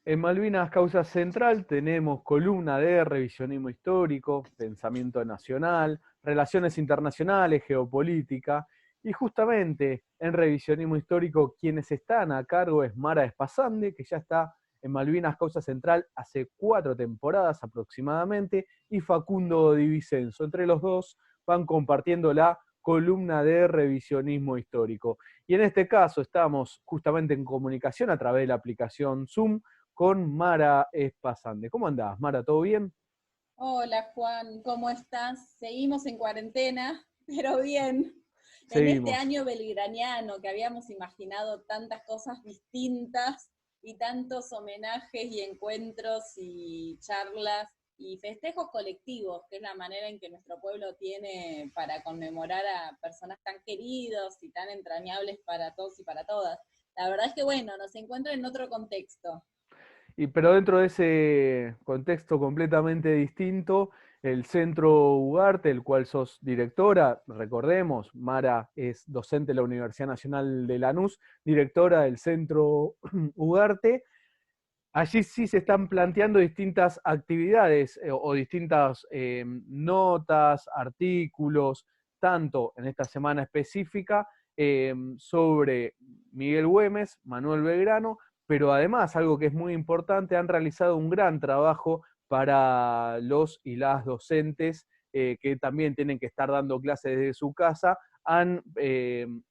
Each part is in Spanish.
En Malvinas Causa Central tenemos columna de revisionismo histórico, pensamiento nacional, relaciones internacionales, geopolítica, y justamente en revisionismo histórico quienes están a cargo es Mara Espasande, que ya está en Malvinas Causa Central hace 4 temporadas aproximadamente, y Facundo Di Vicenzo. Entre los dos van compartiendo la columna de revisionismo histórico. Y en este caso estamos justamente en comunicación a través de la aplicación Zoom con Mara Espasande. ¿Cómo andás, Mara? ¿Todo bien? Hola Juan, ¿cómo estás? Seguimos en cuarentena, pero bien. En este Seguimos. año belgraniano que habíamos imaginado tantas cosas distintas y tantos homenajes y encuentros y charlas y festejos colectivos, que es la manera en que nuestro pueblo tiene para conmemorar a personas tan queridos y tan entrañables para todos y para todas. La verdad es que bueno, nos encuentra en otro contexto. Pero dentro de ese contexto completamente distinto, el Centro Ugarte, el cual sos directora, recordemos, Mara es docente de la Universidad Nacional de Lanús, directora del Centro Ugarte. Allí sí se están planteando distintas actividades o distintas notas, artículos, tanto en esta semana específica sobre Miguel Güemes, Manuel Belgrano, pero además, algo que es muy importante, han realizado un gran trabajo para los y las docentes que también tienen que estar dando clases desde su casa. Han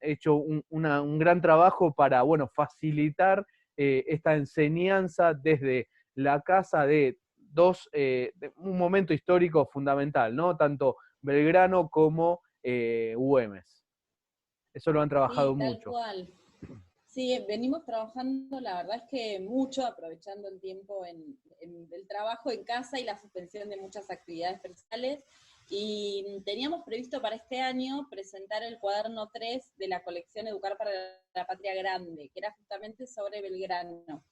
hecho un gran trabajo para, bueno, facilitar esta enseñanza desde la casa de un momento histórico fundamental, ¿no? Tanto Belgrano como Güemes. Eso lo han trabajado Sí, tal mucho. cual. Sí, venimos trabajando, la verdad es que mucho, aprovechando el tiempo en el trabajo en casa y la suspensión de muchas actividades personales. Y teníamos previsto para este año presentar el cuaderno 3 de la colección Educar para la Patria Grande, que era justamente sobre Belgrano.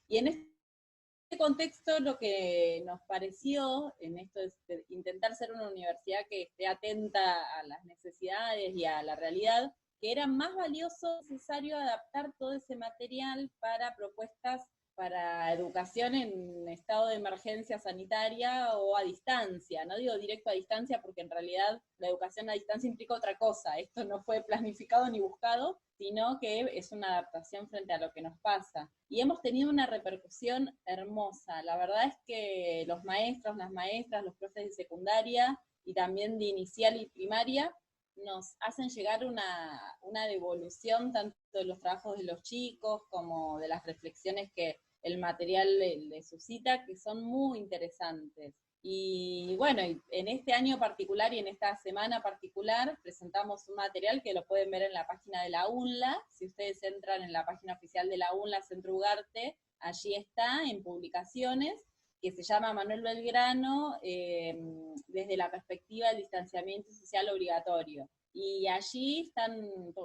Y en este contexto lo que nos pareció en esto es intentar ser una universidad que esté atenta a las necesidades y a la realidad, que era más valioso, necesario adaptar todo ese material para propuestas para educación en estado de emergencia sanitaria o a distancia. No digo directo a distancia porque en realidad la educación a distancia implica otra cosa. Esto no fue planificado ni buscado, sino que es una adaptación frente a lo que nos pasa. Y hemos tenido una repercusión hermosa. La verdad es que los maestros, las maestras, los profes de secundaria y también de inicial y primaria nos hacen llegar una devolución tanto de los trabajos de los chicos como de las reflexiones que el material le suscita, que son muy interesantes. Y bueno, en este año particular y en esta semana particular presentamos un material que lo pueden ver en la página de la UNLA. Si ustedes entran en la página oficial de la UNLA, Centro Ugarte, allí está en publicaciones, que se llama Manuel Belgrano desde la perspectiva del distanciamiento social obligatorio. Y allí están,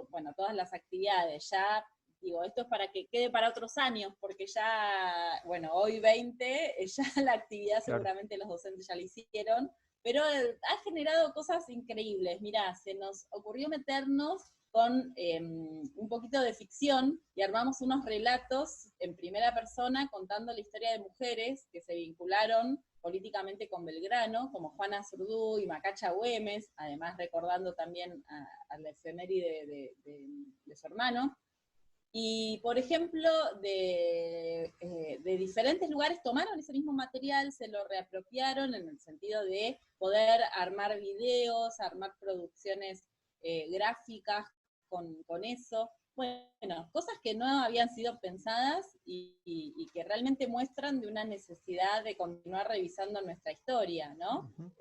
bueno, todas las actividades. Ya digo, esto es para que quede para otros años, porque ya, bueno, hoy 20, ya la actividad Claro. seguramente los docentes ya la hicieron, pero ha generado cosas increíbles. Mirá, se nos ocurrió meternos con un poquito de ficción y armamos unos relatos en primera persona contando la historia de mujeres que se vincularon políticamente con Belgrano, como Juana Zurdú y Macacha Güemes, además recordando también al efeméride de su hermano. Y, por ejemplo, de diferentes lugares tomaron ese mismo material, se lo reapropiaron en el sentido de poder armar videos, armar producciones gráficas con eso. Bueno, cosas que no habían sido pensadas y que realmente muestran de una necesidad de continuar revisando nuestra historia, ¿no? Ujú.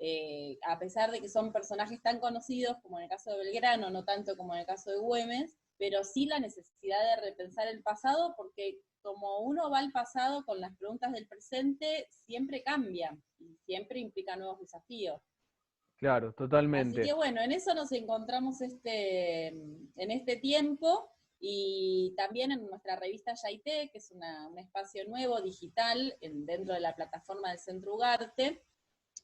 A pesar de que son personajes tan conocidos como en el caso de Belgrano, no tanto como en el caso de Güemes, pero sí la necesidad de repensar el pasado, porque como uno va al pasado con las preguntas del presente, siempre cambian y siempre implica nuevos desafíos. Claro, Así totalmente. que bueno, en eso nos encontramos en este tiempo y también en nuestra revista Yaité, que es un espacio nuevo, digital, dentro de la plataforma del Centro Ugarte.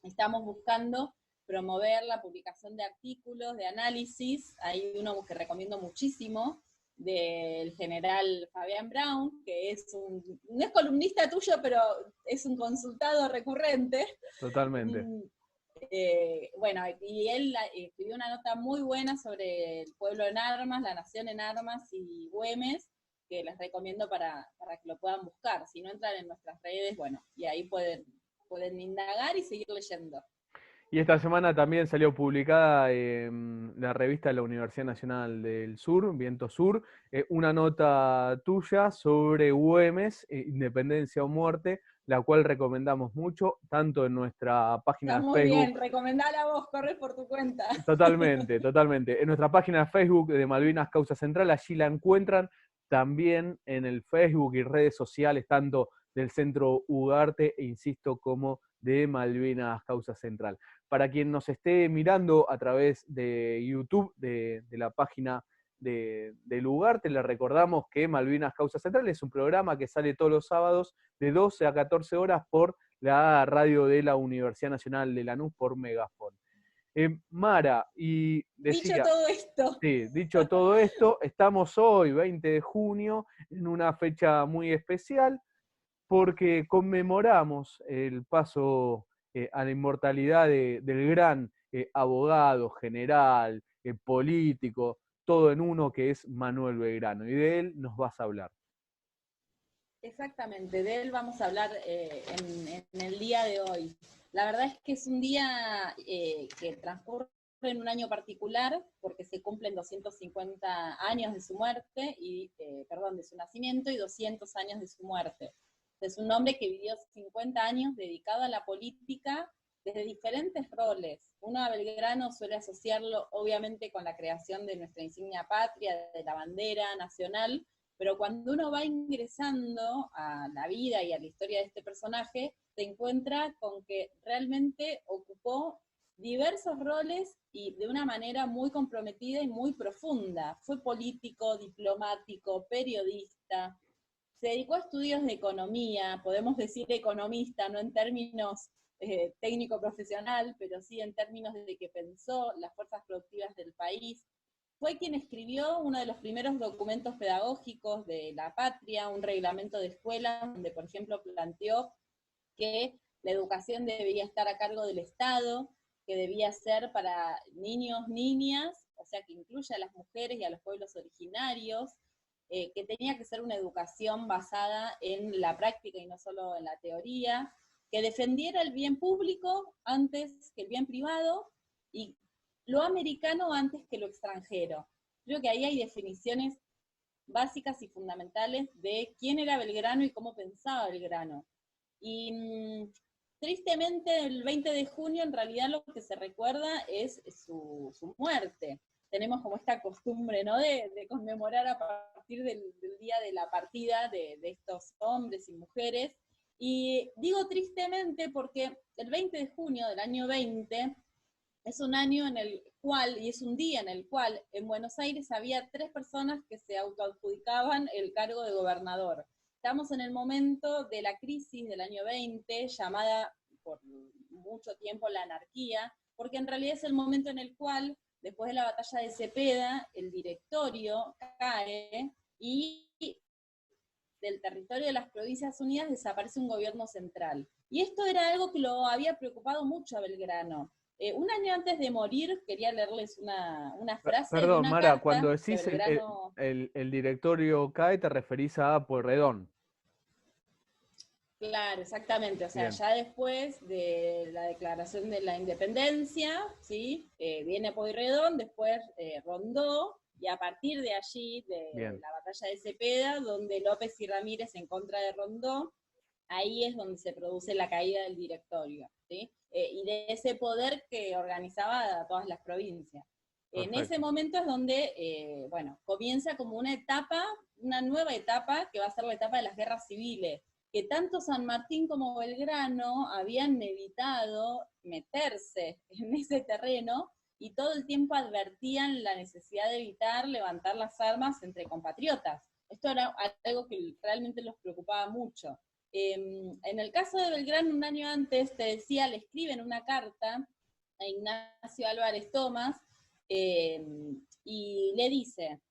Estamos buscando promover la publicación de artículos, de análisis. Hay uno que recomiendo muchísimo, del general Fabián Brown, que no es columnista tuyo, pero es un consultado recurrente. Totalmente. Bueno, y él escribió una nota muy buena sobre el pueblo en armas, la nación en armas y Güemes, que les recomiendo para que lo puedan buscar. Si no, entran en nuestras redes, bueno, y ahí pueden indagar y seguir leyendo. Y esta semana también salió publicada en la revista de la Universidad Nacional del Sur, Viento Sur, una nota tuya sobre Güemes, Independencia o Muerte, la cual recomendamos mucho, tanto en nuestra página Está de muy Facebook. bien, recomendala vos, corre por tu cuenta. Totalmente, totalmente. En nuestra página de Facebook de Malvinas Causa Central, allí la encuentran. También en el Facebook y redes sociales, tanto del Centro Ugarte, e insisto, como de Malvinas Causa Central. Para quien nos esté mirando a través de YouTube, de la página del Ugarte, le recordamos que Malvinas Causa Central es un programa que sale todos los sábados de 12 a 14 horas por la radio de la Universidad Nacional de Lanús por Megafon. Mara, y decía... dicho todo esto, estamos hoy, 20 de junio, en una fecha muy especial, porque conmemoramos el paso a la inmortalidad del gran abogado, general, político, todo en uno, que es Manuel Belgrano, y de él nos vas a hablar. Exactamente, de él vamos a hablar en el día de hoy. La verdad es que es un día que transcurre en un año particular, porque se cumplen 250 años de su muerte, de su nacimiento y 200 años de su muerte. Es un hombre que vivió 50 años dedicado a la política desde diferentes roles. Uno a Belgrano suele asociarlo obviamente con la creación de nuestra insignia patria, de la bandera nacional, pero cuando uno va ingresando a la vida y a la historia de este personaje, se encuentra con que realmente ocupó diversos roles y de una manera muy comprometida y muy profunda. Fue político, diplomático, periodista, se dedicó a estudios de economía, podemos decir economista, no en términos técnico-profesional, pero sí en términos de que pensó las fuerzas productivas del país. Fue quien escribió uno de los primeros documentos pedagógicos de la patria, un reglamento de escuela, donde por ejemplo planteó que la educación debía estar a cargo del Estado, que debía ser para niños, niñas, o sea que incluye a las mujeres y a los pueblos originarios, que tenía que ser una educación basada en la práctica y no solo en la teoría, que defendiera el bien público antes que el bien privado y lo americano antes que lo extranjero. Creo que ahí hay definiciones básicas y fundamentales de quién era Belgrano y cómo pensaba Belgrano. Y tristemente el 20 de junio en realidad lo que se recuerda es su muerte. Tenemos como esta costumbre, ¿no?, de conmemorar a partir del día de la partida de estos hombres y mujeres. Y digo tristemente porque el 20 de junio del año 20 es un año en el cual, y es un día en el cual en Buenos Aires había 3 personas que se autoadjudicaban el cargo de gobernador. Estamos en el momento de la crisis del año 20, llamada por mucho tiempo la anarquía, porque en realidad es el momento en el cual, después de la batalla de Cepeda, el directorio cae y del territorio de las Provincias Unidas desaparece un gobierno central. Y esto era algo que lo había preocupado mucho a Belgrano. Un año antes de morir, quería leerles una frase. Perdón, de una Mara, carta cuando decís Belgrano... el directorio CAE, te referís a Pueyrredón. Claro, exactamente. O sea, Bien. ya después de la declaración de la independencia, ¿sí? Viene Pueyrredón, después Rondó, y a partir de allí, de la batalla de Cepeda, donde López y Ramírez en contra de Rondó, ahí es donde se produce la caída del directorio, ¿sí? Y de ese poder que organizaba a todas las provincias. Perfecto. En ese momento es donde, comienza como una etapa, una nueva etapa, que va a ser la etapa de las guerras civiles, que tanto San Martín como Belgrano habían evitado meterse en ese terreno y todo el tiempo advertían la necesidad de evitar levantar las armas entre compatriotas. Esto era algo que realmente los preocupaba mucho. En el caso de Belgrano, un año antes, te decía, le escriben una carta a Ignacio Álvarez Thomas y le dice: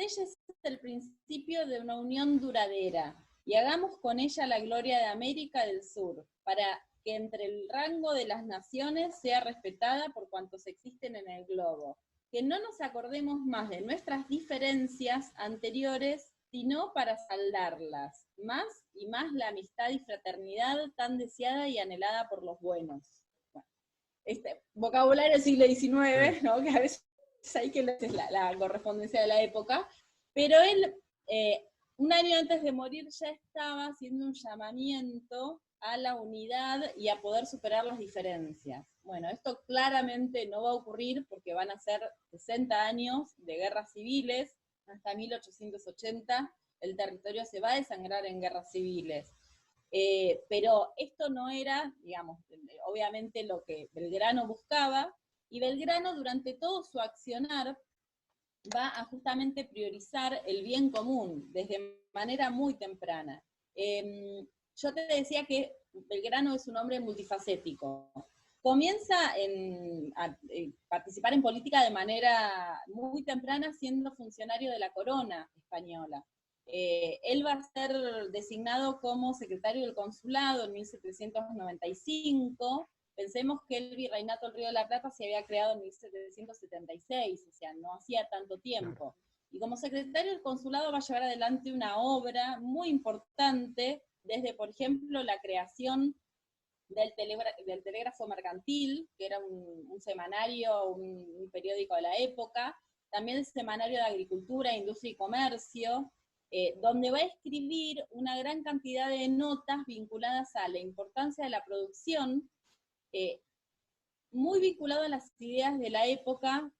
selles el principio de una unión duradera, y hagamos con ella la gloria de América del Sur, para que entre el rango de las naciones sea respetada por cuantos existen en el globo. Que no nos acordemos más de nuestras diferencias anteriores, sino para saldarlas, más y más la amistad y fraternidad tan deseada y anhelada por los buenos. Bueno, este vocabulario del siglo XIX, ¿no? Que a veces hay que leer la correspondencia de la época, pero él, un año antes de morir, ya estaba haciendo un llamamiento a la unidad y a poder superar las diferencias. Bueno, esto claramente no va a ocurrir porque van a ser 60 años de guerras civiles, hasta 1880 el territorio se va a desangrar en guerras civiles. Pero esto no era, digamos, obviamente lo que Belgrano buscaba, y Belgrano durante todo su accionar va a justamente priorizar el bien común desde manera muy temprana. Yo te decía que Belgrano es un hombre multifacético. Comienza a participar en política de manera muy temprana siendo funcionario de la corona española. Él va a ser designado como secretario del consulado en 1795. Pensemos que el virreinato del Río de la Plata se había creado en 1776, o sea, no hacía tanto tiempo. Y como secretario del consulado va a llevar adelante una obra muy importante, desde, por ejemplo, la creación del telégrafo mercantil, que era un semanario, un periódico de la época, también el semanario de agricultura, industria y comercio, donde va a escribir una gran cantidad de notas vinculadas a la importancia de la producción, muy vinculado a las ideas de la época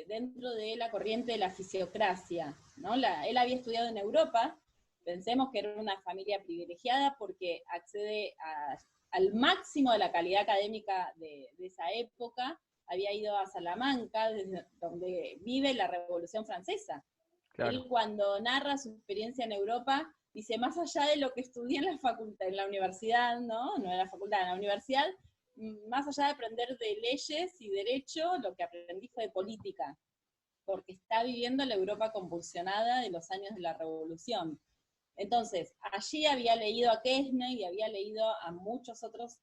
dentro de la corriente de la fisiocracia, ¿no? Él había estudiado en Europa, pensemos que era una familia privilegiada porque accede al máximo de la calidad académica de esa época, había ido a Salamanca, desde donde vive la Revolución Francesa. Claro. Él cuando narra su experiencia en Europa, dice, más allá de lo que estudié en la facultad, en la universidad, ¿no? No en la facultad, en la universidad, más allá de aprender de leyes y derecho, lo que aprendí fue de política, porque está viviendo la Europa convulsionada de los años de la Revolución. Entonces, allí había leído a Quesnay y había leído a muchos otros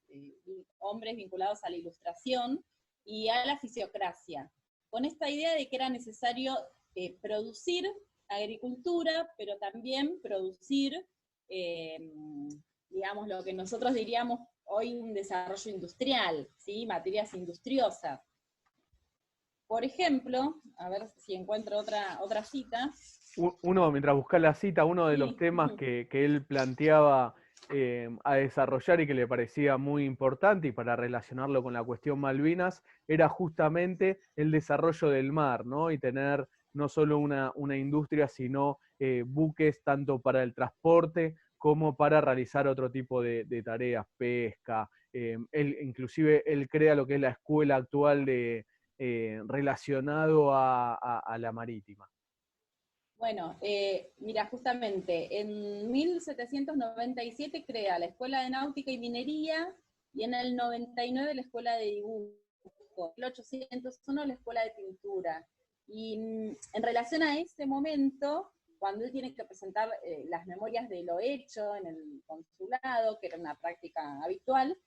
hombres vinculados a la Ilustración y a la fisiocracia, con esta idea de que era necesario producir agricultura, pero también producir, digamos, lo que nosotros diríamos hoy un desarrollo industrial, ¿sí? Materias industriosas. Por ejemplo, a ver si encuentro otra cita. Mientras busca la cita, uno de los temas que él planteaba a desarrollar y que le parecía muy importante, y para relacionarlo con la cuestión Malvinas, era justamente el desarrollo del mar, ¿no? Y tener no solo una industria, sino buques tanto para el transporte como para realizar otro tipo de tareas, pesca. Inclusive él crea lo que es la escuela actual relacionado a la marítima. Bueno, mira, justamente en 1797 crea la Escuela de Náutica y Minería, y en el 99 la Escuela de Dibujo, en 1801 la Escuela de Pintura. Y en relación a ese momento, cuando él tiene que presentar las memorias de lo hecho en el consulado, que era una práctica habitual,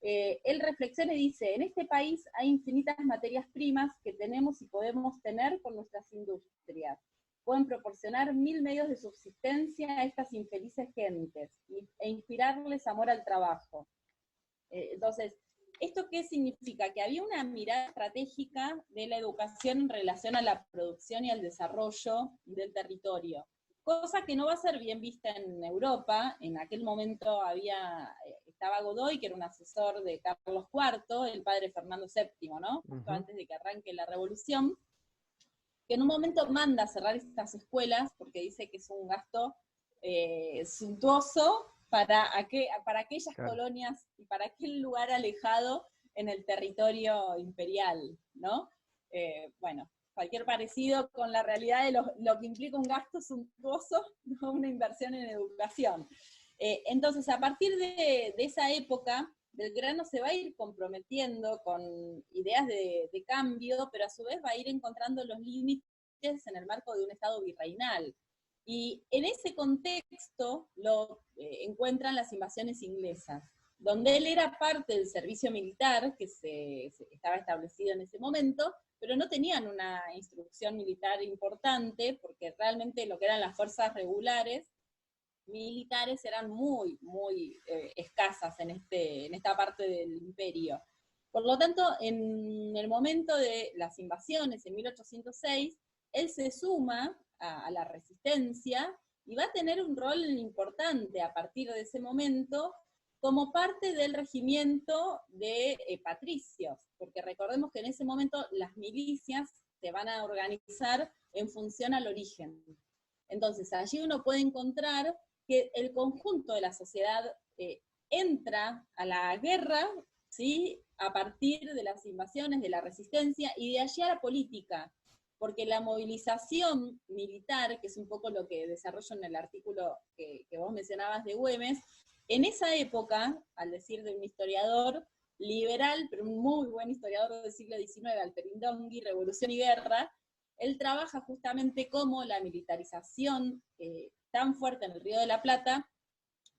él reflexiona y dice, en este país hay infinitas materias primas que tenemos y podemos tener con nuestras industrias. Pueden proporcionar 1000 medios de subsistencia a estas infelices gentes e inspirarles amor al trabajo. Entonces, ¿esto qué significa? Que había una mirada estratégica de la educación en relación a la producción y al desarrollo del territorio, cosa que no va a ser bien vista en Europa. En aquel momento estaba Godoy, que era un asesor de Carlos IV, el padre Fernando VII, ¿no? Justo antes de que arranque la revolución, que en un momento manda a cerrar estas escuelas porque dice que es un gasto suntuoso para aquellas colonias y para aquel lugar alejado en el territorio imperial, ¿no? Bueno, cualquier parecido con la realidad de lo que implica un gasto suntuoso, ¿no? Una inversión en educación. Entonces, a partir de esa época, Belgrano se va a ir comprometiendo con ideas de cambio, pero a su vez va a ir encontrando los límites en el marco de un Estado virreinal. Y en ese contexto lo encuentran las invasiones inglesas, donde él era parte del servicio militar que estaba establecido en ese momento, pero no tenían una instrucción militar importante, porque realmente lo que eran las fuerzas regulares militares eran muy, muy escasas en esta parte del imperio. Por lo tanto, en el momento de las invasiones, en 1806, él se suma a la resistencia y va a tener un rol importante a partir de ese momento como parte del regimiento de patricios, porque recordemos que en ese momento las milicias se van a organizar en función al origen. Entonces, allí uno puede encontrar que el conjunto de la sociedad entra a la guerra, ¿sí?, a partir de las invasiones, de la resistencia, y de allí a la política, porque la movilización militar, que es un poco lo que desarrollo en el artículo que vos mencionabas de Güemes, en esa época, al decir de un historiador liberal, pero un muy buen historiador del siglo XIX, Alperindongui, Revolución y Guerra, él trabaja justamente cómo la militarización tan fuerte en el Río de la Plata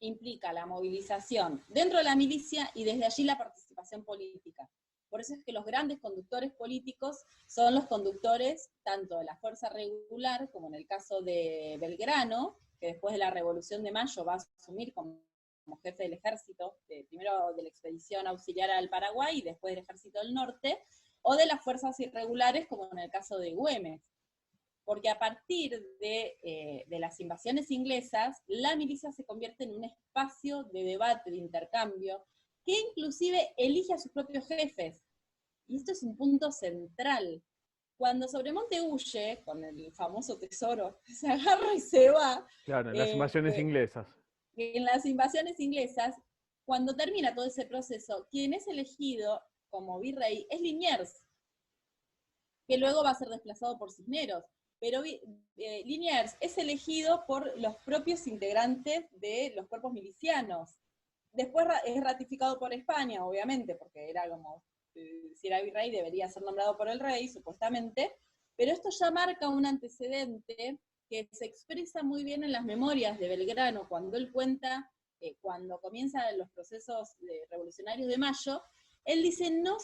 implica la movilización dentro de la milicia y desde allí la participación política. Por eso es que los grandes conductores políticos son los conductores tanto de la fuerza regular, como en el caso de Belgrano, que después de la Revolución de Mayo va a asumir como jefe del ejército, primero de la expedición auxiliar al Paraguay y después del ejército del norte, o de las fuerzas irregulares, como en el caso de Güemes. Porque a partir de las invasiones inglesas, la milicia se convierte en un espacio de debate, de intercambio, que inclusive elige a sus propios jefes. Y esto es un punto central. Cuando Sobremonte huye, con el famoso tesoro, se agarra y se va. Claro, en las invasiones inglesas. En las invasiones inglesas, cuando termina todo ese proceso, quien es elegido como virrey es Liniers, que luego va a ser desplazado por Cisneros. Pero Liniers es elegido por los propios integrantes de los cuerpos milicianos. Después es ratificado por España, obviamente, porque era como, si era virrey debería ser nombrado por el rey, supuestamente, pero esto ya marca un antecedente que se expresa muy bien en las memorias de Belgrano, cuando él cuenta, cuando comienzan los procesos revolucionarios de Mayo, él dice, no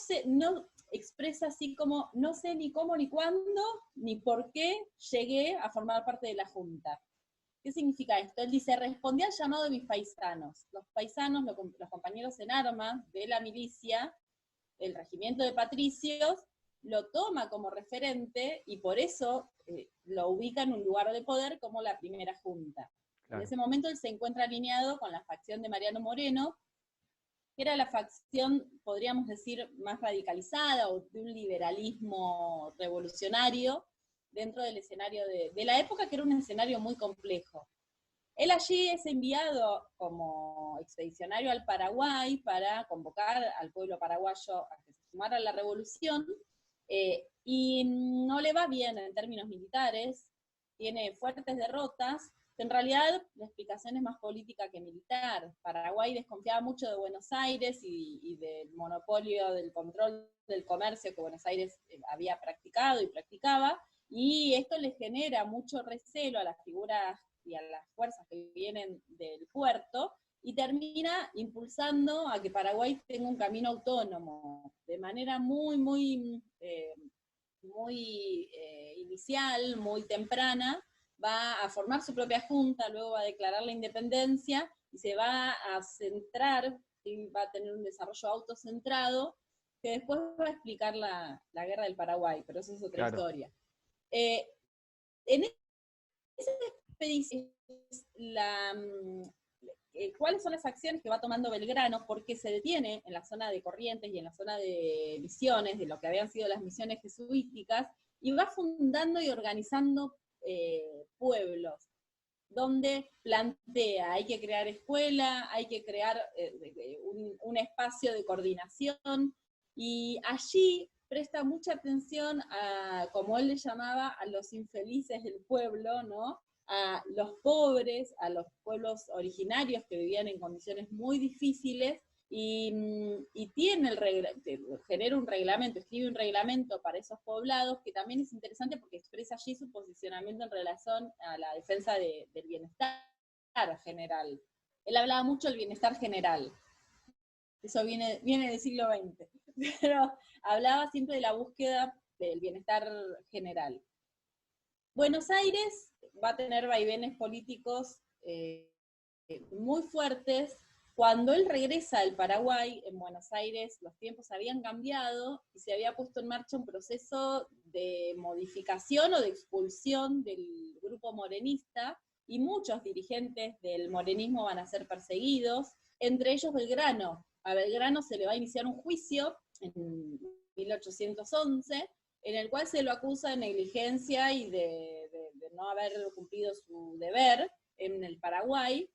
expresa así como, no sé ni cómo, ni cuándo, ni por qué llegué a formar parte de la Junta. ¿Qué significa esto? Él dice, respondí al llamado de mis paisanos. Los paisanos, los compañeros en armas de la milicia, el regimiento de patricios, lo toma como referente y por eso lo ubica en un lugar de poder como la primera junta. Claro. En ese momento él se encuentra alineado con la facción de Mariano Moreno, que era la facción, podríamos decir, más radicalizada o de un liberalismo revolucionario dentro del escenario de la época, que era un escenario muy complejo. Él allí es enviado como expedicionario al Paraguay para convocar al pueblo paraguayo a que se sumara a la revolución, y no le va bien en términos militares, tiene fuertes derrotas, que en realidad la explicación es más política que militar. Paraguay desconfiaba mucho de Buenos Aires y del monopolio del control del comercio que Buenos Aires había practicado y practicaba, y esto le genera mucho recelo a las figuras y a las fuerzas que vienen del puerto, y termina impulsando a que Paraguay tenga un camino autónomo, de manera muy inicial, muy temprana, va a formar su propia junta, luego va a declarar la independencia, y se va a centrar, y va a tener un desarrollo autocentrado, que después va a explicar la guerra del Paraguay, pero eso es otra historia. En esa expedición, ¿cuáles son las acciones que va tomando Belgrano? Porque se detiene en la zona de Corrientes y en la zona de Misiones, de lo que habían sido las misiones jesuíticas, y va fundando y organizando pueblos, donde plantea, hay que crear escuela, hay que crear un espacio de coordinación, y allí presta mucha atención a, como él le llamaba, a los infelices del pueblo, ¿no? A los pobres, a los pueblos originarios que vivían en condiciones muy difíciles, y tiene genera un reglamento, escribe un reglamento para esos poblados, que también es interesante porque expresa allí su posicionamiento en relación a la defensa del bienestar general. Él hablaba mucho del bienestar general, eso viene del siglo XX, pero hablaba siempre de la búsqueda del bienestar general. Buenos Aires va a tener vaivenes políticos muy fuertes. Cuando él regresa al Paraguay, en Buenos Aires los tiempos habían cambiado y se había puesto en marcha un proceso de modificación o de expulsión del grupo morenista, y muchos dirigentes del morenismo van a ser perseguidos, entre ellos Belgrano. A Belgrano se le va a iniciar un juicio en 1811, en el cual se lo acusa de negligencia y de no haber cumplido su deber en el Paraguay.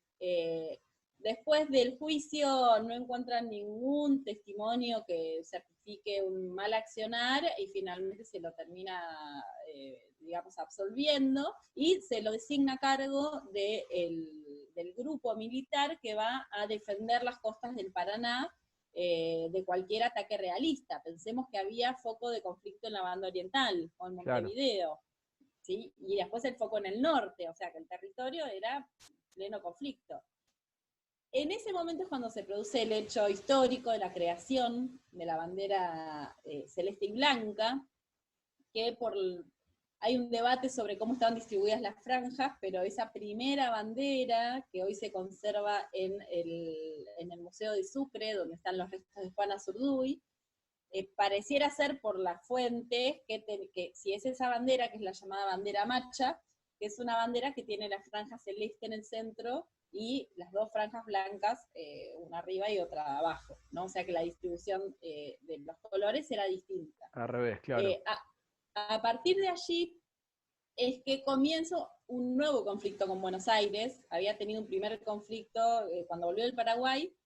Después del juicio no encuentran ningún testimonio que certifique un mal accionar y finalmente se lo termina, digamos, absolviendo, y se lo designa a cargo del grupo militar que va a defender las costas del Paraná de cualquier ataque realista. Pensemos que había foco de conflicto en la banda oriental, o en Montevideo, claro. ¿Sí? Y después el foco en el norte, o sea que el territorio era pleno conflicto. En ese momento es cuando se produce el hecho histórico de la creación de la bandera celeste y blanca, que hay un debate sobre cómo estaban distribuidas las franjas, pero esa primera bandera, que hoy se conserva en el Museo de Sucre, donde están los restos de Juan Azurduy, pareciera ser por las fuentes que si es esa bandera, que es la llamada bandera macha, que es una bandera que tiene la franja celeste en el centro y las dos franjas blancas, una arriba y otra abajo, ¿no? O sea que la distribución de los colores era distinta. Al revés, claro. A partir de allí es que comienza un nuevo conflicto con Buenos Aires. Había tenido un primer conflicto cuando volvió del Paraguay.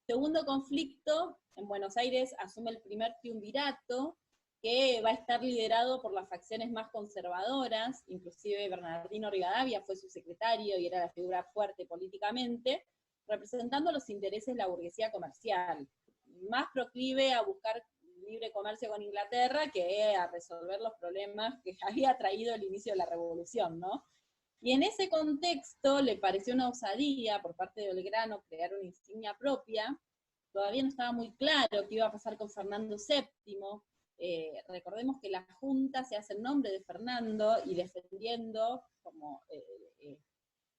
Segundo conflicto, en Buenos Aires asume el primer triunvirato, que va a estar liderado por las facciones más conservadoras, inclusive Bernardino Rivadavia fue su secretario y era la figura fuerte políticamente, representando los intereses de la burguesía comercial, más proclive a buscar libre comercio con Inglaterra que a resolver los problemas que había traído el inicio de la revolución, ¿no? Y en ese contexto le pareció una osadía por parte de Belgrano crear una insignia propia. Todavía no estaba muy claro qué iba a pasar con Fernando VII. Recordemos que la Junta se hace en nombre de Fernando y defendiendo como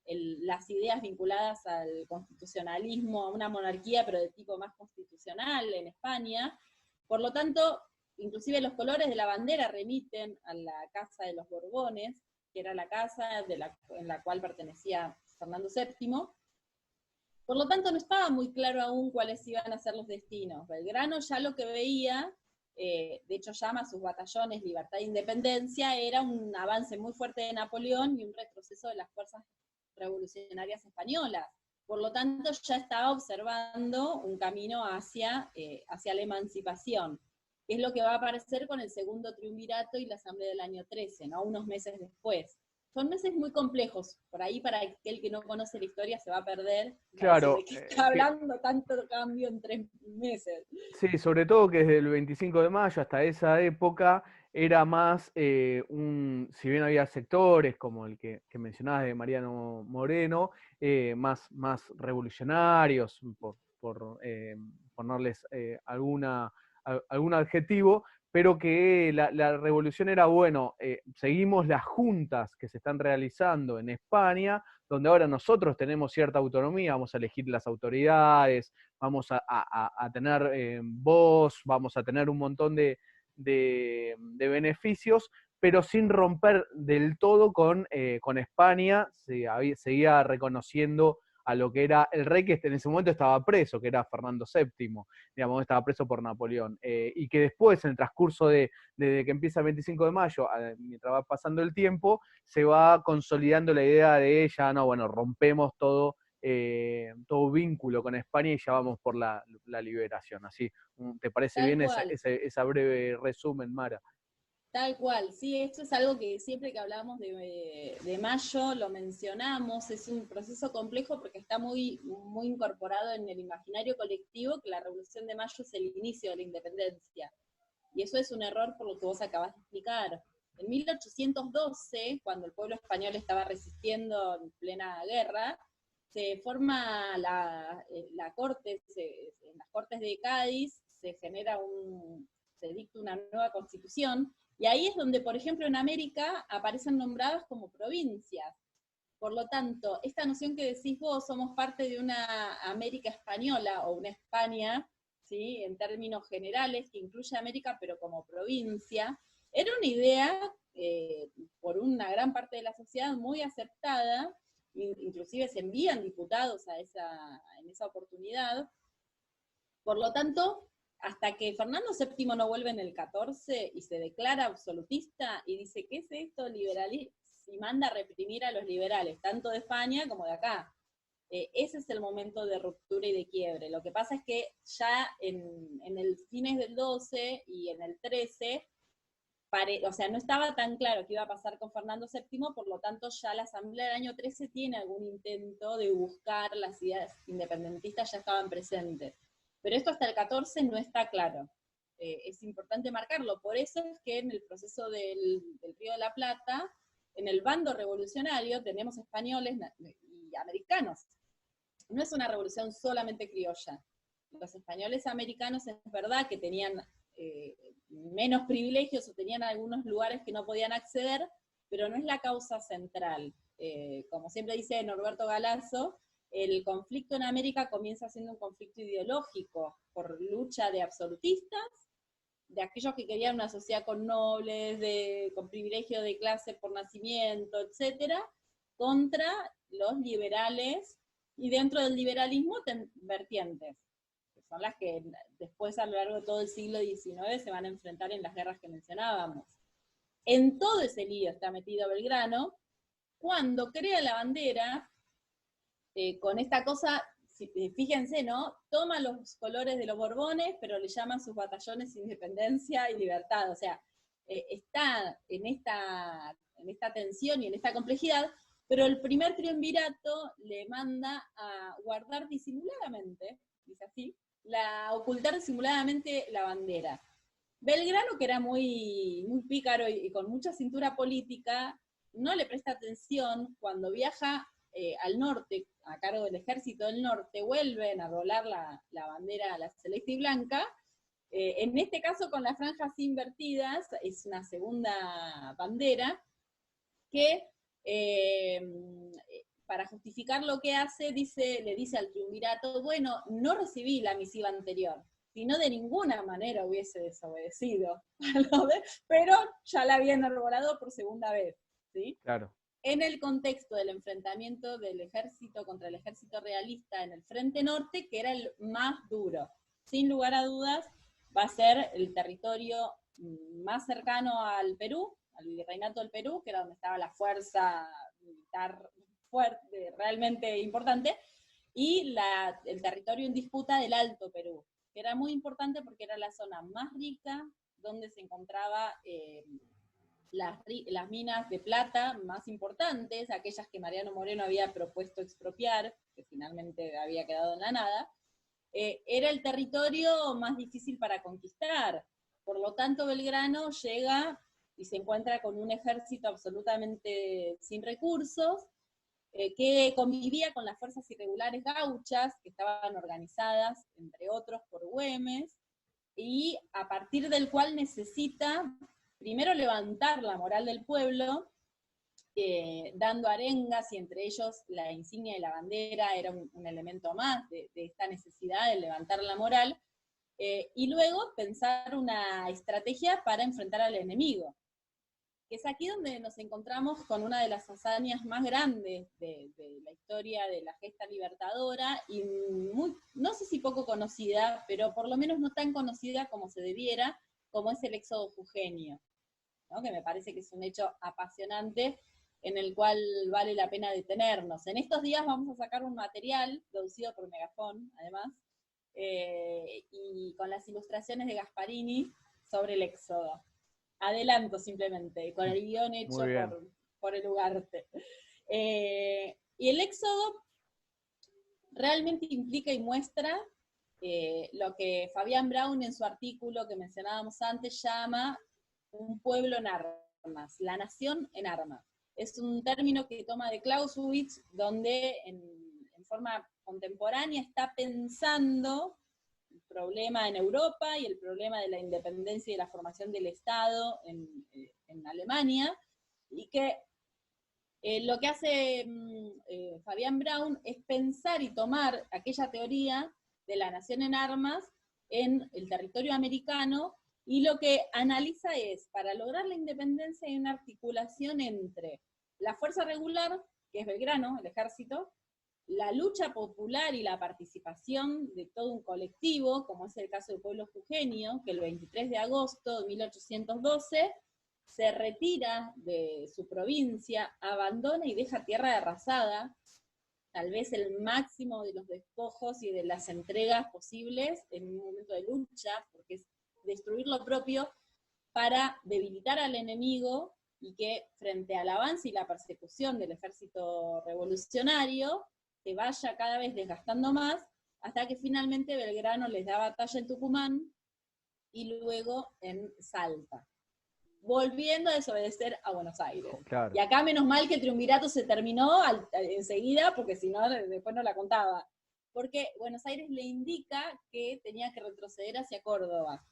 las ideas vinculadas al constitucionalismo, a una monarquía pero de tipo más constitucional en España. Por lo tanto, inclusive los colores de la bandera remiten a la Casa de los Borbones, que era la casa en la cual pertenecía Fernando VII. Por lo tanto, no estaba muy claro aún cuáles iban a ser los destinos. Belgrano ya lo que veía, de hecho llama a sus batallones Libertad e Independencia, era un avance muy fuerte de Napoleón y un retroceso de las fuerzas revolucionarias españolas. Por lo tanto, ya estaba observando un camino hacia la emancipación, que es lo que va a aparecer con el segundo triunvirato y la asamblea del año 13, ¿no? Unos meses después. Son meses muy complejos, por ahí para aquel que no conoce la historia se va a perder. Claro. ¿De qué está hablando tanto cambio en 3 meses? Sí, sobre todo que desde el 25 de mayo hasta esa época era más si bien había sectores como el que mencionabas de Mariano Moreno, más revolucionarios, por ponerles algún adjetivo, pero que la revolución era, bueno, seguimos las juntas que se están realizando en España, donde ahora nosotros tenemos cierta autonomía, vamos a elegir las autoridades, vamos a tener voz, vamos a tener un montón de beneficios, pero sin romper del todo con España. Seguía reconociendo a lo que era el rey, que en ese momento estaba preso, que era Fernando VII, digamos, estaba preso por Napoleón, y que después, en el transcurso desde que empieza el 25 de mayo, mientras va pasando el tiempo, se va consolidando la idea de ella, no, bueno, rompemos todo vínculo con España y ya vamos por la liberación. Así, ¿te parece bien esa breve resumen, Mara? Tal cual, sí, esto es algo que siempre que hablamos de Mayo lo mencionamos, es un proceso complejo porque está muy, muy incorporado en el imaginario colectivo que la Revolución de Mayo es el inicio de la independencia. Y eso es un error por lo que vos acabás de explicar. En 1812, cuando el pueblo español estaba resistiendo en plena guerra, se forma la corte, en las Cortes de Cádiz se genera se dicta una nueva constitución, y ahí es donde, por ejemplo, en América aparecen nombradas como provincias. Por lo tanto, esta noción que decís vos, somos parte de una América española o una España, ¿sí? En términos generales, que incluye América, pero como provincia, era una idea por una gran parte de la sociedad muy aceptada, inclusive se envían diputados en esa oportunidad. Por lo tanto, hasta que Fernando VII no vuelve en el 14 y se declara absolutista y dice, ¿qué es esto liberalismo? Y manda a reprimir a los liberales, tanto de España como de acá. Ese es el momento de ruptura y de quiebre. Lo que pasa es que ya en el fines del 12 y en el 13, o sea, no estaba tan claro qué iba a pasar con Fernando VII, por lo tanto ya la Asamblea del año 13 tiene algún intento de buscar las ideas independentistas, ya estaban presentes. Pero esto hasta el 14 no está claro. Es importante marcarlo. Por eso es que en el proceso del Río de la Plata, en el bando revolucionario tenemos españoles y americanos. No es una revolución solamente criolla. Los españoles americanos es verdad que tenían menos privilegios o tenían algunos lugares que no podían acceder, pero no es la causa central. Como siempre dice Norberto Galazo, el conflicto en América comienza siendo un conflicto ideológico por lucha de absolutistas, de aquellos que querían una sociedad con nobles, con privilegio de clase por nacimiento, etcétera, contra los liberales, y dentro del liberalismo vertientes, que son las que después a lo largo de todo el siglo XIX se van a enfrentar en las guerras que mencionábamos. En todo ese lío está metido Belgrano, cuando crea la bandera, con esta cosa, fíjense, ¿no? Toma los colores de los Borbones, pero le llama a sus batallones Independencia y Libertad. O sea, está en esta tensión y en esta complejidad, pero el primer triunvirato le manda a guardar disimuladamente, dice así, ocultar disimuladamente la bandera. Belgrano, que era muy, muy pícaro y con mucha cintura política, no le presta atención cuando viaja al norte, a cargo del ejército del norte, vuelven a rolar la bandera, la celeste y blanca, en este caso con las franjas invertidas, es una segunda bandera, que para justificar lo que hace, le dice al triunvirato, bueno, no recibí la misiva anterior, si no de ninguna manera hubiese desobedecido, pero ya la habían arbolado por segunda vez, ¿sí? Claro. En el contexto del enfrentamiento del ejército contra el ejército realista en el Frente Norte, que era el más duro. Sin lugar a dudas, va a ser el territorio más cercano al Perú, al virreinato del Perú, que era donde estaba la fuerza militar fuerte, realmente importante, y el territorio en disputa del Alto Perú, que era muy importante porque era la zona más rica donde se encontraba las minas de plata más importantes, aquellas que Mariano Moreno había propuesto expropiar, que finalmente había quedado en la nada, era el territorio más difícil para conquistar. Por lo tanto, Belgrano llega y se encuentra con un ejército absolutamente sin recursos, que convivía con las fuerzas irregulares gauchas, que estaban organizadas, entre otros, por Güemes, y a partir del cual necesita primero levantar la moral del pueblo, dando arengas, y entre ellos la insignia de la bandera era un elemento más de esta necesidad de levantar la moral, y luego pensar una estrategia para enfrentar al enemigo, que es aquí donde nos encontramos con una de las hazañas más grandes de la historia de la gesta libertadora, y no sé si poco conocida, pero por lo menos no tan conocida como se debiera, como es el éxodo jujeño, ¿no? Que me parece que es un hecho apasionante en el cual vale la pena detenernos. En estos días vamos a sacar un material producido por Megafón, además, y con las ilustraciones de Gasparini sobre el éxodo. adelanto simplemente, con el guión hecho Muy bien. por el Ugarte. Y el éxodo realmente implica y muestra lo que Fabián Brown en su artículo que mencionábamos antes llama un pueblo en armas, la nación en armas. Es un término que toma de Clausewitz, donde en forma contemporánea está pensando el problema en Europa y el problema de la independencia y de la formación del Estado en Alemania, y que lo que hace Fabián Brown es pensar y tomar aquella teoría de la nación en armas en el territorio americano, y lo que analiza es, para lograr la independencia hay una articulación entre la fuerza regular, que es Belgrano, el ejército, la lucha popular y la participación de todo un colectivo, como es el caso del pueblo jujeño, que el 23 de agosto de 1812 se retira de su provincia, abandona y deja tierra arrasada, tal vez el máximo de los despojos y de las entregas posibles en un momento de lucha, porque es destruir lo propio para debilitar al enemigo y que frente al avance y la persecución del ejército revolucionario se vaya cada vez desgastando más, hasta que finalmente Belgrano les da batalla en Tucumán y luego en Salta, volviendo a desobedecer a Buenos Aires. Claro. Y acá menos mal que el triunvirato se terminó enseguida, porque si no, después no la contaba. Porque Buenos Aires le indica que tenía que retroceder hacia Córdoba.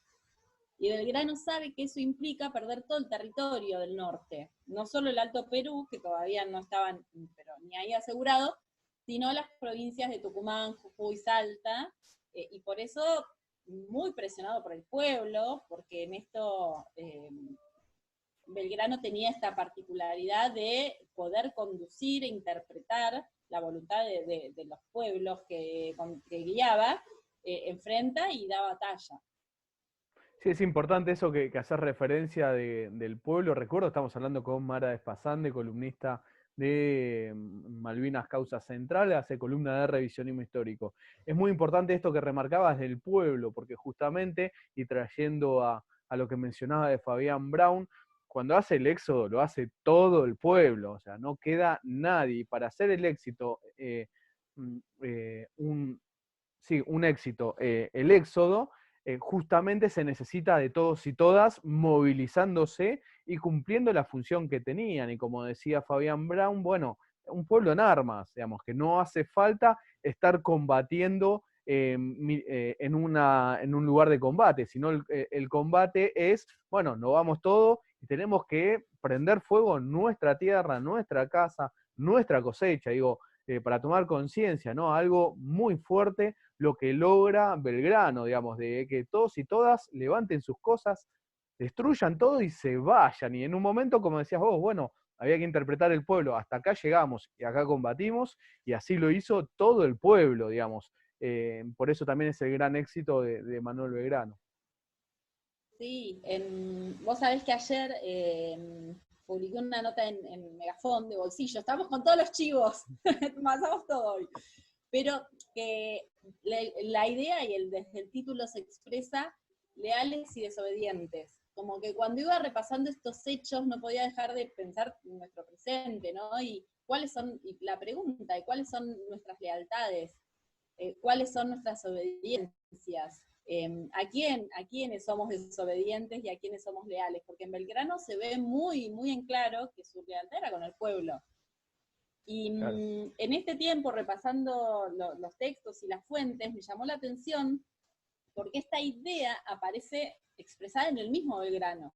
Y Belgrano sabe que eso implica perder todo el territorio del norte, no solo el Alto Perú, que todavía no estaban pero ni ahí asegurado, sino las provincias de Tucumán, Jujuy, Salta, y por eso muy presionado por el pueblo, porque en esto Belgrano tenía esta particularidad de poder conducir e interpretar la voluntad de los pueblos que guiaba, enfrenta y da batalla. Sí, es importante eso que hacer referencia del pueblo. Recuerdo, estamos hablando con Mara Despasande, columnista de Malvinas Causa Central, hace columna de revisionismo histórico. Es muy importante esto que remarcabas del pueblo, porque justamente, y trayendo a lo que mencionaba de Fabián Brown, cuando hace el éxodo lo hace todo el pueblo, o sea, no queda nadie. Y para hacer el éxito, un éxito, el éxodo, justamente se necesita de todos y todas movilizándose y cumpliendo la función que tenían. Y como decía Fabián Brown, bueno, un pueblo en armas, digamos, que no hace falta estar combatiendo en un lugar de combate, sino el combate es, bueno, nos vamos todos y tenemos que prender fuego en nuestra tierra, nuestra casa, nuestra cosecha, digo, para tomar conciencia, ¿no? Algo muy fuerte lo que logra Belgrano, digamos, de que todos y todas levanten sus cosas, destruyan todo y se vayan. Y en un momento, como decías vos, bueno, había que interpretar el pueblo, hasta acá llegamos y acá combatimos, y así lo hizo todo el pueblo, digamos. Por eso también es el gran éxito de Manuel Belgrano. Sí, vos sabés que ayer publiqué una nota en Megafón de bolsillo, estamos con todos los chivos, pasamos todo hoy, pero que la idea y desde el título se expresa leales y desobedientes, como que cuando iba repasando estos hechos no podía dejar de pensar en nuestro presente, ¿no? Y cuáles son, y la pregunta, ¿y cuáles son nuestras lealtades? ¿Cuáles son nuestras obediencias? ¿A quiénes somos desobedientes y a quiénes somos leales? Porque en Belgrano se ve muy, muy en claro que su lealtad era con el pueblo. Y Claro. en este tiempo, repasando los textos y las fuentes, me llamó la atención porque esta idea aparece expresada en el mismo Belgrano.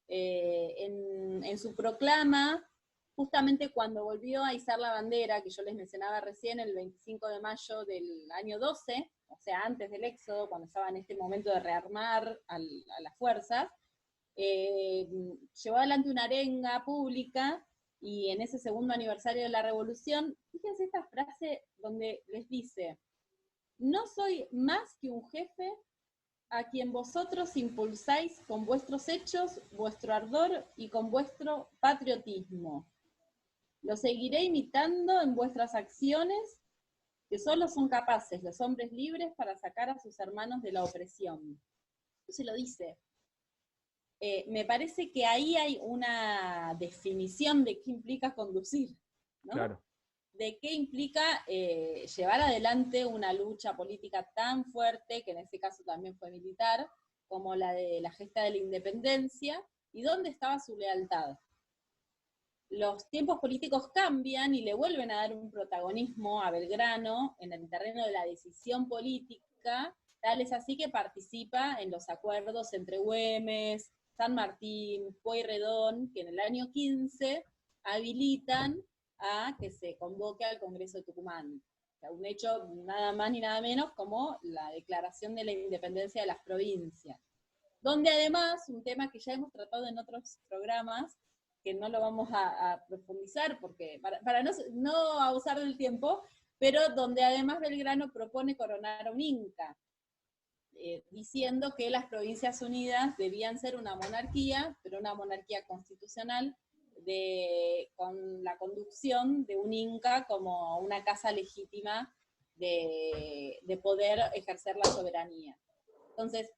En su proclama, justamente cuando volvió a izar la bandera, que yo les mencionaba recién, el 25 de mayo del año 12, o sea, antes del éxodo, cuando estaba en este momento de rearmar a las fuerzas, llevó adelante una arenga pública, y en ese segundo aniversario de la revolución, fíjense esta frase donde les dice: no soy más que un jefe a quien vosotros impulsáis con vuestros hechos, vuestro ardor y con vuestro patriotismo. Lo seguiré imitando en vuestras acciones, que solo son capaces los hombres libres para sacar a sus hermanos de la opresión. Eso se lo dice. me parece que ahí hay una definición de qué implica conducir, ¿no? Claro. De qué implica llevar adelante una lucha política tan fuerte, que en este caso también fue militar, como la de la gesta de la independencia, y dónde estaba su lealtad. Los tiempos políticos cambian y le vuelven a dar un protagonismo a Belgrano en el terreno de la decisión política, tal es así que participa en los acuerdos entre Güemes, San Martín, Pueyrredón, que en el año 15 habilitan a que se convoque al Congreso de Tucumán. O sea, un hecho nada más ni nada menos como la declaración de la independencia de las provincias. Donde además, un tema que ya hemos tratado en otros programas, que no lo vamos a profundizar porque para no abusar del tiempo, pero donde además Belgrano propone coronar a un inca, diciendo que las Provincias Unidas debían ser una monarquía, pero una monarquía constitucional, con la conducción de un inca como una casa legítima de poder ejercer la soberanía. Entonces,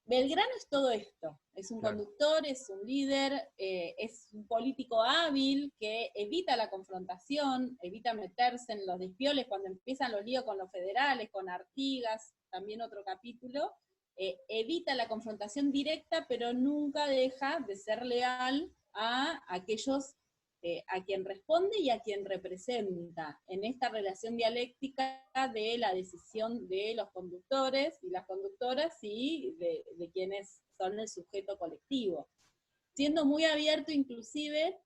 Belgrano es todo esto, es un conductor, es un líder, es un político hábil que evita la confrontación, evita meterse en los despioles cuando empiezan los líos con los federales, con Artigas, también otro capítulo, evita la confrontación directa, pero nunca deja de ser leal a aquellos a quien responde y a quien representa en esta relación dialéctica de la decisión de los conductores y las conductoras y de quienes son el sujeto colectivo, siendo muy abierto inclusive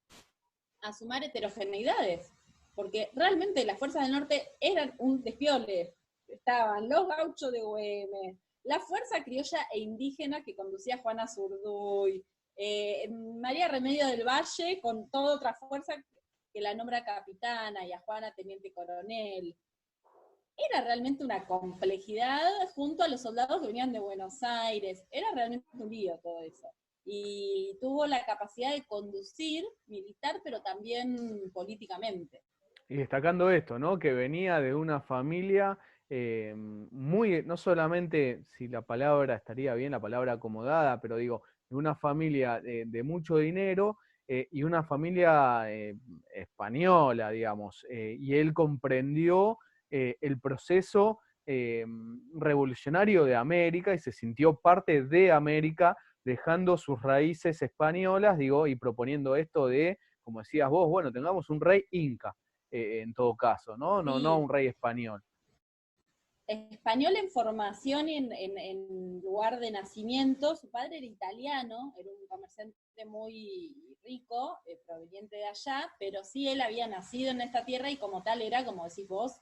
a sumar heterogeneidades, porque realmente las fuerzas del norte eran un despiole, estaban los gauchos de Güemes, la fuerza criolla e indígena que conducía Juana Zurduy, María Remedio del Valle con toda otra fuerza que la nombra capitana y a Juana teniente coronel. Era realmente una complejidad junto a los soldados que venían de Buenos Aires. Era realmente un lío todo eso. Y tuvo la capacidad de conducir militar, pero también políticamente. Y destacando esto, ¿no? Que venía de una familia muy, no solamente si la palabra estaría bien, la palabra acomodada, pero digo, de una familia de mucho dinero y una familia española, digamos. Y él comprendió el proceso revolucionario de América y se sintió parte de América, dejando sus raíces españolas, digo, y proponiendo esto de, como decías vos, bueno, tengamos un rey inca en todo caso, ¿no? No, no Sí, un rey español. español en formación y en lugar de nacimiento. Su padre era italiano, era un comerciante muy rico, proveniente de allá, pero sí él había nacido en esta tierra y como tal era, como decís vos,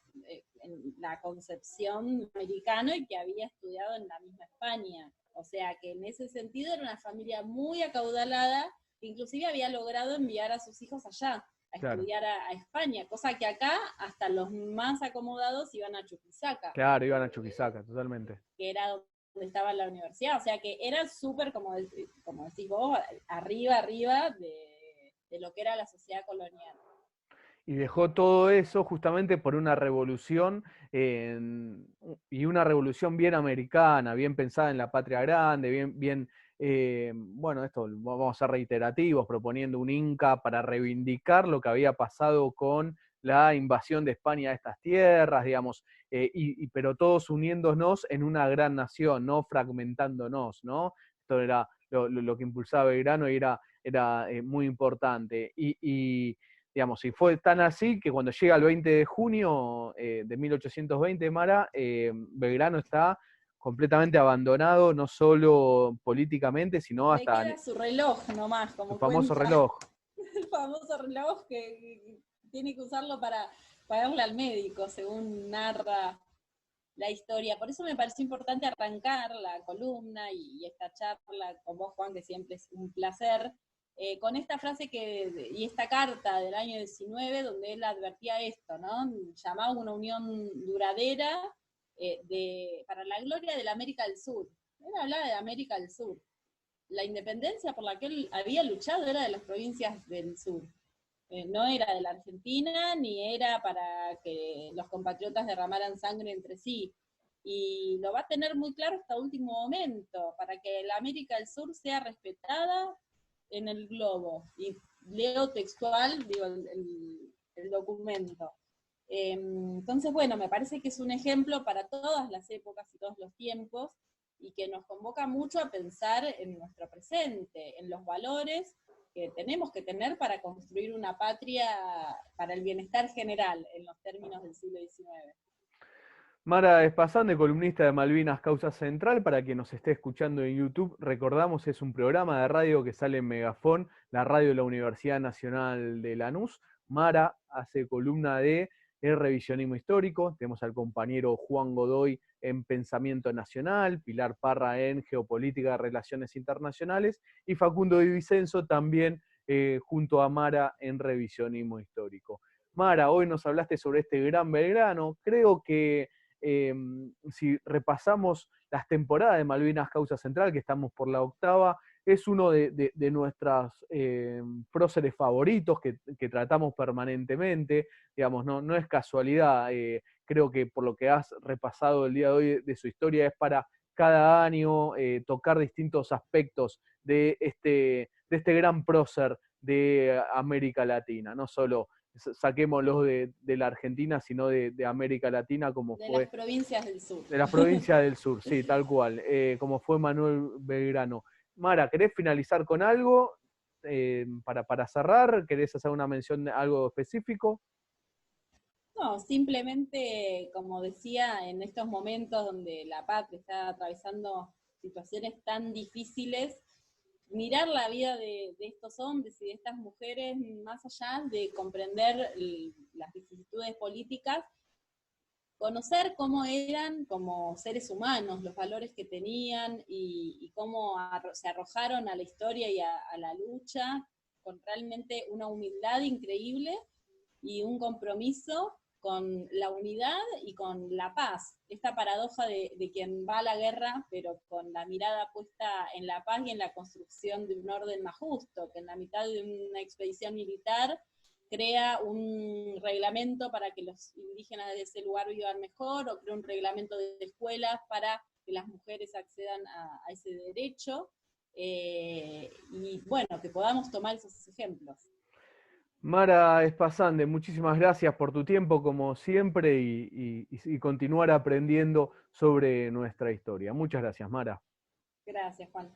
en la concepción americana y que había estudiado en la misma España. O sea que en ese sentido era una familia muy acaudalada, que inclusive había logrado enviar a sus hijos allá a Claro, estudiar a España, cosa que acá hasta los más acomodados iban a Chuquisaca, claro, iban a Chuquisaca, totalmente. que era donde estaba la universidad, o sea que era súper, como decís vos, arriba de lo que era la sociedad colonial. Y dejó todo eso justamente por una revolución y una revolución bien americana, bien pensada en la patria grande, bien bueno, esto vamos a ser reiterativos, proponiendo un Inca para reivindicar lo que había pasado con la invasión de España a estas tierras, digamos, pero todos uniéndonos en una gran nación, no fragmentándonos, ¿no? Esto era lo que impulsaba Belgrano y era muy importante. Digamos, y fue tan así que cuando llega el 20 de junio de 1820, Mara, Belgrano está completamente abandonado, no solo políticamente, sino Le hasta queda su reloj nomás, su como famoso cuenta reloj. el famoso reloj que tiene que usarlo para pagarle al médico, según narra la historia. Por eso me pareció importante arrancar la columna y esta charla con vos, Juan, que siempre es un placer, con esta frase y esta carta del año 19, donde él advertía esto, ¿no? Llamaba una unión duradera para la gloria de la América del Sur. Él hablaba de América del Sur. La independencia por la que él había luchado era de las provincias del sur. No era de la Argentina, ni era para que los compatriotas derramaran sangre entre sí. y lo va a tener muy claro hasta último momento, para que la América del Sur sea respetada en el globo. Y leo textual, digo, el documento. Entonces, bueno, me parece que es un ejemplo para todas las épocas y todos los tiempos, y que nos convoca mucho a pensar en nuestro presente, en los valores que tenemos que tener para construir una patria para el bienestar general en los términos del siglo XIX. Mara Espasande, columnista de Malvinas Causa Central, para quien nos esté escuchando en YouTube, recordamos, es un programa de radio que sale en Megafón, la radio de la Universidad Nacional de Lanús. Mara hace columna de El Revisionismo Histórico, tenemos al compañero Juan Godoy en Pensamiento Nacional, Pilar Parra en Geopolítica de Relaciones Internacionales, y Facundo Di Vicenzo también junto a Mara en Revisionismo Histórico. Mara, hoy nos hablaste sobre este gran Belgrano, creo que si repasamos las temporadas de Malvinas Causa Central, que estamos por la octava, es uno de nuestros próceres favoritos que tratamos permanentemente, digamos, no es casualidad, creo que por lo que has repasado el día de hoy de su historia es para cada año tocar distintos aspectos de este gran prócer de América Latina, no solo saquémoslos de la Argentina, sino de América Latina, como De fue las provincias del sur. de las provincias del sur, sí, tal cual, como fue Manuel Belgrano. Mara, ¿querés finalizar con algo para cerrar? ¿Querés hacer una mención de algo específico? No, simplemente, como decía, en estos momentos donde la patria está atravesando situaciones tan difíciles, mirar la vida de estos hombres y de estas mujeres más allá de comprender las vicisitudes políticas, conocer cómo eran como seres humanos, los valores que tenían y cómo se arrojaron a la historia y a la lucha con realmente una humildad increíble y un compromiso con la unidad y con la paz. Esta paradoja de quien va a la guerra, pero con la mirada puesta en la paz y en la construcción de un orden más justo, que en la mitad de una expedición militar crea un reglamento para que los indígenas de ese lugar vivan mejor, o crea un reglamento de escuelas para que las mujeres accedan a ese derecho, y bueno, que podamos tomar esos ejemplos. Mara Espasande, muchísimas gracias por tu tiempo, como siempre, y continuar aprendiendo sobre nuestra historia. Muchas gracias, Mara. Gracias, Juan.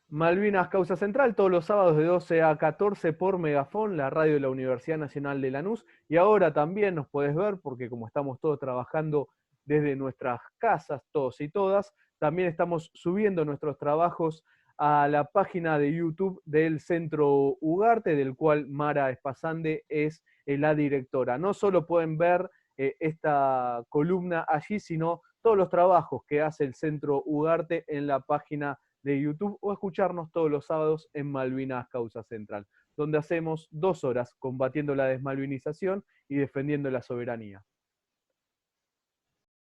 Malvinas Causa Central, todos los sábados de 12 a 14 por Megafón, la radio de la Universidad Nacional de Lanús. Y ahora también nos podés ver, porque como estamos todos trabajando desde nuestras casas, todos y todas, también estamos subiendo nuestros trabajos a la página de YouTube del Centro Ugarte, del cual Mara Espasande es la directora. No solo pueden ver esta columna allí, sino todos los trabajos que hace el Centro Ugarte en la página de YouTube, o escucharnos todos los sábados en Malvinas Causa Central, donde hacemos 2 horas combatiendo la desmalvinización y defendiendo la soberanía.